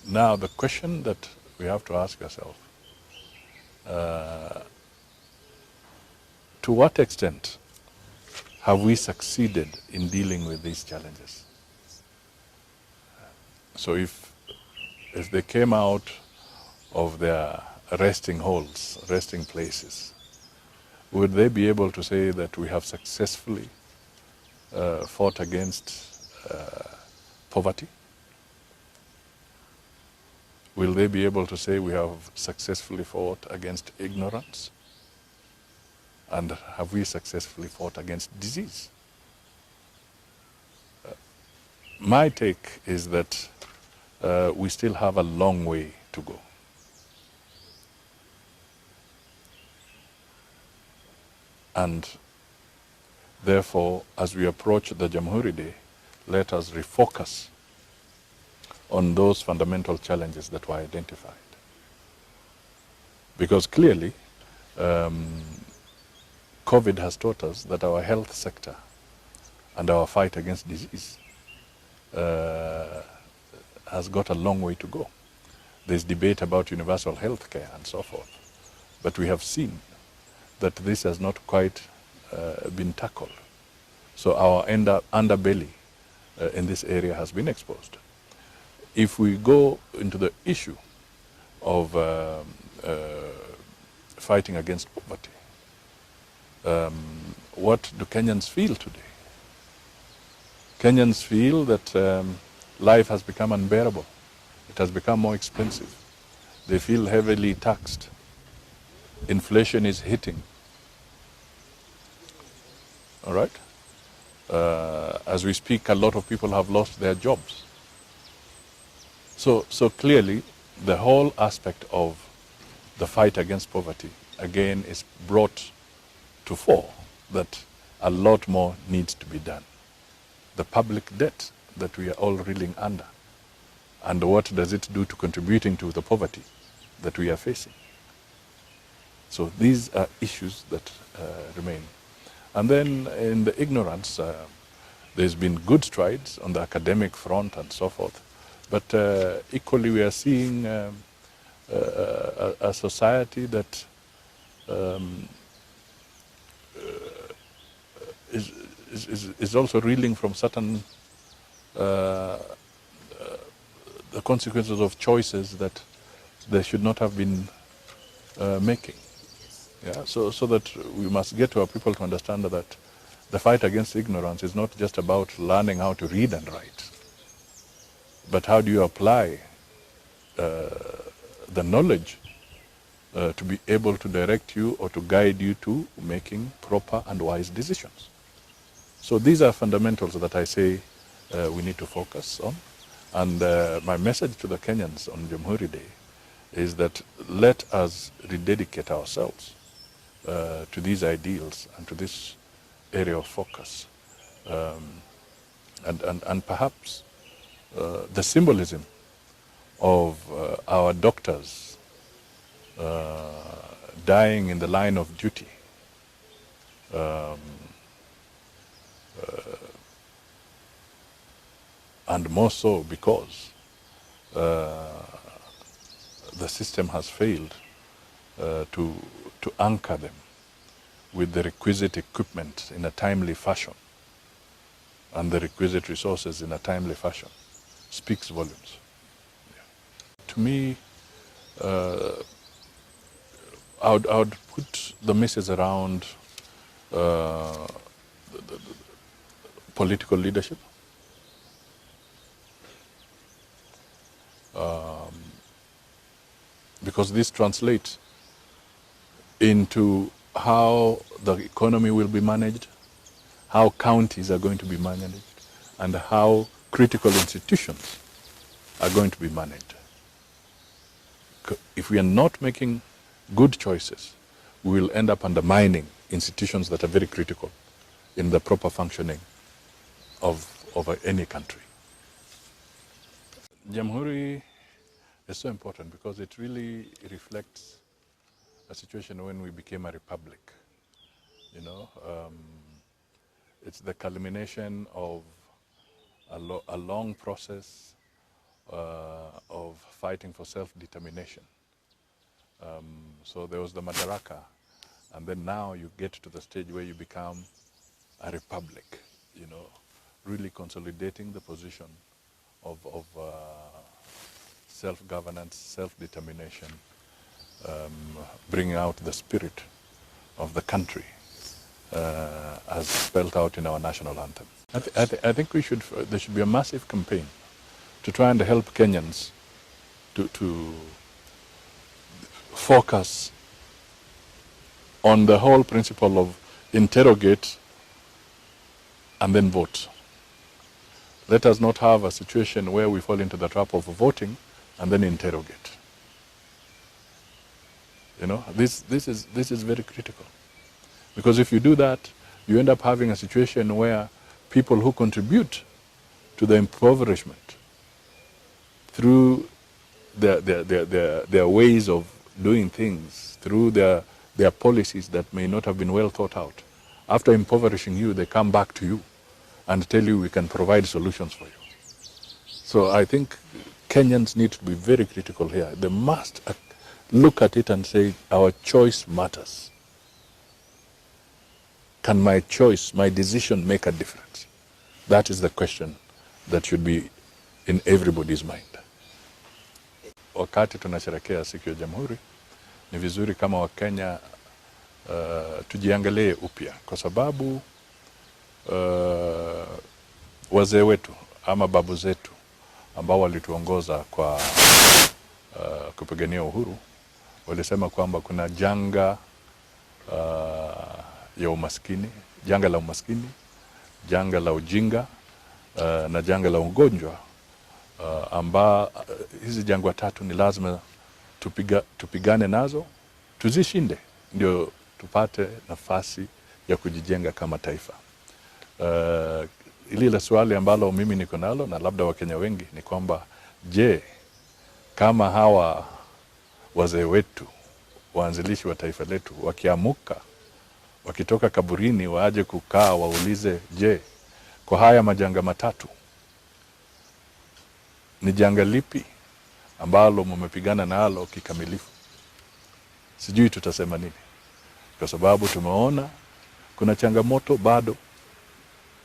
Now, the question that we have to ask ourselves, to what extent have we succeeded in dealing with these challenges? So if they came out of their resting holes, resting places, would they be able to say that we have successfully fought against poverty? Will they be able to say we have successfully fought against ignorance? And have we successfully fought against disease? My take is that we still have a long way to go. And therefore, as we approach the Jamhuri Day, let us refocus on those fundamental challenges that were identified. Because clearly, COVID has taught us that our health sector and our fight against disease has got a long way to go. There's debate about universal health care and so forth. But we have seen that this has not quite been tackled. So our underbelly in this area has been exposed. If we go into the issue of fighting against poverty, what do Kenyans feel today? Kenyans feel that life has become unbearable. It has become more expensive. They feel heavily taxed. Inflation is hitting. All right? As we speak, a lot of people have lost their jobs. So clearly, the whole aspect of the fight against poverty, again, is brought to fore that a lot more needs to be done. The public debt that we are all reeling under, and what does it do to contributing to the poverty that we are facing? So these are issues that remain. And then in the ignorance, there's been good strides on the academic front and so forth. But equally, we are seeing a society that is also reeling from certain the consequences of choices that they should not have been making. Yeah, so that we must get to our people to understand that the fight against ignorance is not just about learning how to read and write, but how do you apply the knowledge to be able to direct you or to guide you to making proper and wise decisions. So these are fundamentals that I say we need to focus on. And my message to the Kenyans on Jamhuri Day is that let us rededicate ourselves to these ideals and to this area of focus. And perhaps the symbolism of our doctors dying in the line of duty and more so because the system has failed to anchor them with the requisite equipment in a timely fashion and the requisite resources in a timely fashion speaks volumes. Yeah. To me, I would put the message around the political leadership, because this translates into how the economy will be managed, how counties are going to be managed, and how critical institutions are going to be managed. If we are not making good choices, we will end up undermining institutions that are very critical in the proper functioning of any country. Jamhuri is so important because it really reflects a situation when we became a republic. You know, it's the culmination of a long process of fighting for self-determination. So there was the Madaraka, and then now you get to the stage where you become a republic, you know, really consolidating the position of self-governance, self-determination, bringing out the spirit of the country as spelled out in our national anthem. I think there should be a massive campaign to try and help Kenyans to focus on the whole principle of interrogate and then vote. Let us not have a situation where we fall into the trap of voting and then interrogate. You know, this is very critical. Because if you do that, you end up having a situation where people who contribute to the impoverishment through their ways of doing things, through their policies that may not have been well thought out, after impoverishing you, they come back to you and tell you we can provide solutions for you. So I think Kenyans need to be very critical here. They must look at it and say, our choice matters. Can my choice, my decision make a difference? That is the question that should be in everybody's mind. Wakati tunasherehekea siku ya Jamhuri, ni vizuri kama Wakenya tujiangalie upya, kwa sababu wazee wetu ama babu zetu ambao walituongoza kwa kupigania uhuru walisema kwamba kuna janga ya umaskini, janga la umaskini, janga la ujinga na janga la ugonjwa, hizi jangwa tatu ni lazima tupigane nazo, tuzishinde, ndio tupate nafasi ya kujijenga kama taifa. Ile swali ambalo mimi niko nalo na labda Wakenya wengi ni kwamba, je, kama hawa wazee wetu, waanzilishi wa taifa letu, wakiamuka, wakitoka kaburini waje kukaa waulize, je, kwa haya majanga matatu, ni janga lipi ambalo mmepigana nalo kikamilifu? Sijui tutasema nini, kwa sababu tumeona kuna changamoto bado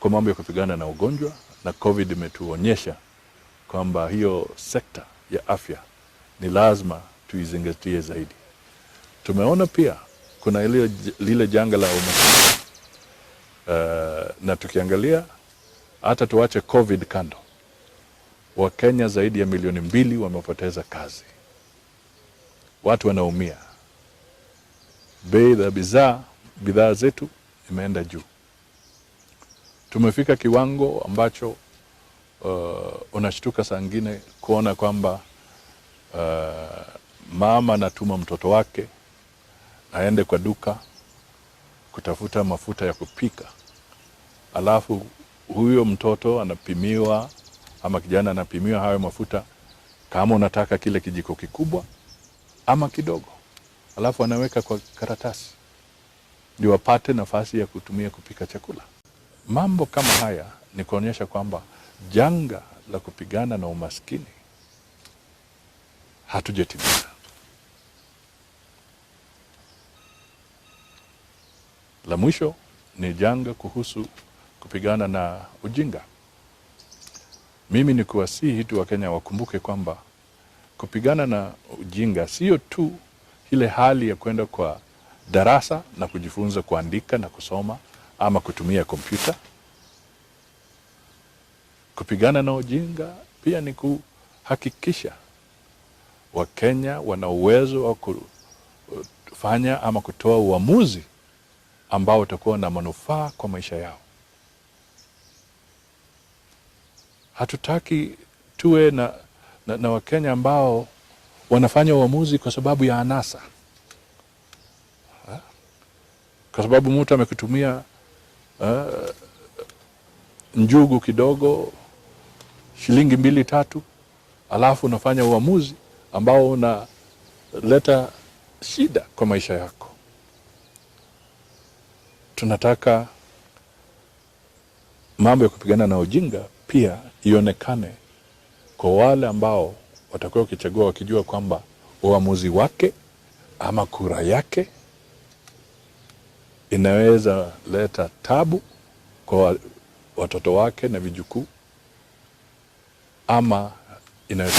kwa mambo ya kupigana na ugonjwa, na COVID imetuonyesha kwamba hiyo sekta ya afya ni lazima tuizingatie zaidi. Tumeona pia kuna lile janga la umaskini, na tukiangalia hata tuache COVID kando, Wakenya zaidi ya milioni 2 wamepoteza kazi. Watu wanaumia. Bei za bidhaa zetu imeenda juu. Tumefika kiwango ambacho unashtuka saa ngine kuona kwamba mama anatuma mtoto wake aende kwa duka kutafuta mafuta ya kupika, alafu huyo mtoto anapimiwa ama kijana anapimiwa hayo mafuta, kama unataka kile kijiko kikubwa ama kidogo, alafu anaweka kwa karatasi ndio apate nafasi ya kutumia kupika chakula. Mambo kama haya ni kuonyesha kwamba janga la kupigana na umaskini hatujatimiza. La mwisho ni janga kuhusu kupigana na ujinga. Mimi ni kuwasihi tu Wakenya wakumbuke kwamba kupigana na ujinga sio tu ile hali ya kwenda kwa darasa na kujifunza kuandika na kusoma ama kutumia kompyuta. Kupigana na ujinga pia ni kuhakikisha Wakenya wana uwezo wa kufanya ama kutoa uamuzi ambao utakuwa na manufaa kwa maisha yao. Hatutaki tuwe na Wakenya ambao wanafanya uamuzi kwa sababu ya anasa. Kwa sababu mtu amekutumia njugu kidogo, shilingi 2-3, alafu unafanya uamuzi ambao unaleta shida kwa maisha yako. Tunataka mambo ya kupigana na ujinga pia ionekane kwa wale ambao watakuwa wakichagua wakijua kwamba uamuzi wake ama kura yake inaweza leta tabu kwa watoto wake na vijukuu, ama inaweza